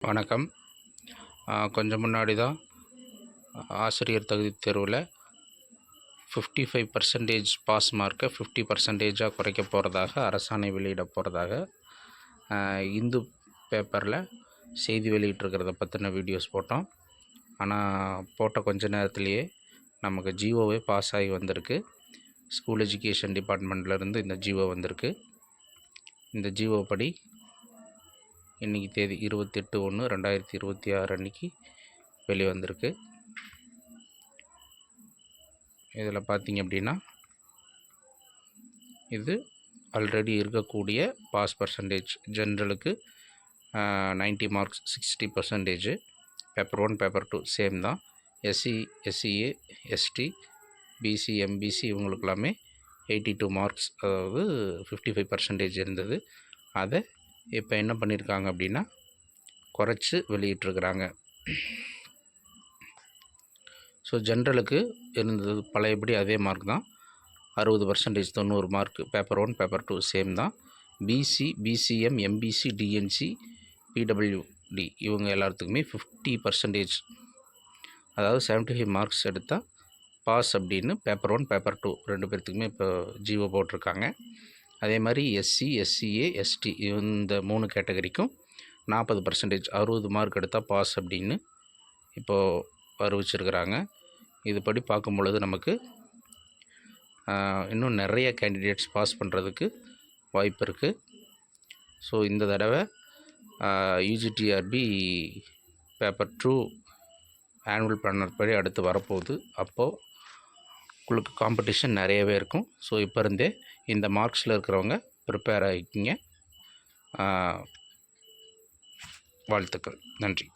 வணக்கம். கொஞ்சம் முன்னாடி தான் ஆசிரியர் தகுதி தேர்வில் 55% பாஸ் மார்க்கை 50% குறைக்க போகிறதாக அரசாணை வெளியிட போகிறதாக இந்து பேப்பரில் செய்தி வெளியிட்டிருக்கிறத பற்றின வீடியோஸ் போட்டோம். ஆனால் போட்ட கொஞ்ச நேரத்துலேயே நமக்கு ஜிஓவே பாஸ் ஆகி வந்திருக்கு. ஸ்கூல் எஜுகேஷன் டிபார்ட்மெண்ட்லேருந்து இந்த ஜிஓ வந்திருக்கு. இந்த ஜிஓ படி இன்றைக்கி தேதி 28/1/2026 அன்றைக்கி வெளிவந்திருக்கு. இதில் பார்த்திங்க அப்படின்னா இது ஆல்ரெடி இருக்கக்கூடிய பாஸ் பர்சன்டேஜ். ஜென்ரலுக்கு 90 மார்க்ஸ் 60%, பேப்பர் 1 பேப்பர் 2 சேம் தான். SC SCA ST BC MBC இவங்களுக்கெல்லாமே 82 மார்க்ஸ், அதாவது 55% இருந்தது. அதை இப்போ என்ன பண்ணியிருக்காங்க அப்படின்னா குறைச்சி வெளியிட்டிருக்கிறாங்க. ஸோ ஜென்ரலுக்கு இருந்தது பழையபடி அதே மார்க் தான், 60%, 90 மார்க். பேப்பர் 1 பேப்பர் 2 சேம் தான். BC BCM MBC DNC PWD இவங்க எல்லாத்துக்குமே 50%, அதாவது 75 மார்க்ஸ் எடுத்தால் பாஸ் அப்படின்னு பேப்பர் 1 பேப்பர் 2 ரெண்டு பேர்த்துக்குமே இப்போ ஜிஓ போட்டிருக்காங்க. அதே மாதிரி எஸ்சி எஸ்சிஏ எஸ்டி இந்த 3 கேட்டகரிக்கும் 40%, 60 மார்க் எடுத்தால் பாஸ் அப்படின்னு இப்போது அறிவிச்சிருக்கிறாங்க. இதுபடி பார்க்கும் பொழுது நமக்கு இன்னும் நிறைய கேண்டிடேட்ஸ் பாஸ் பண்ணுறதுக்கு வாய்ப்பு இருக்குது. ஸோ இந்த தடவை யூஜிடிஆர்பி பேப்பர் 2 ஆனுவல் பிளானர் படி அடுத்து வரப்போகுது. அப்போது உங்களுக்கு காம்படிஷன் நிறையவே இருக்கும். ஸோ இப்போ இருந்தே இந்த மார்க்ஸில் இருக்கிறவங்க ப்ரிப்பேர் ஆகிக்கிங்க. வாழ்த்துக்கள். நன்றி.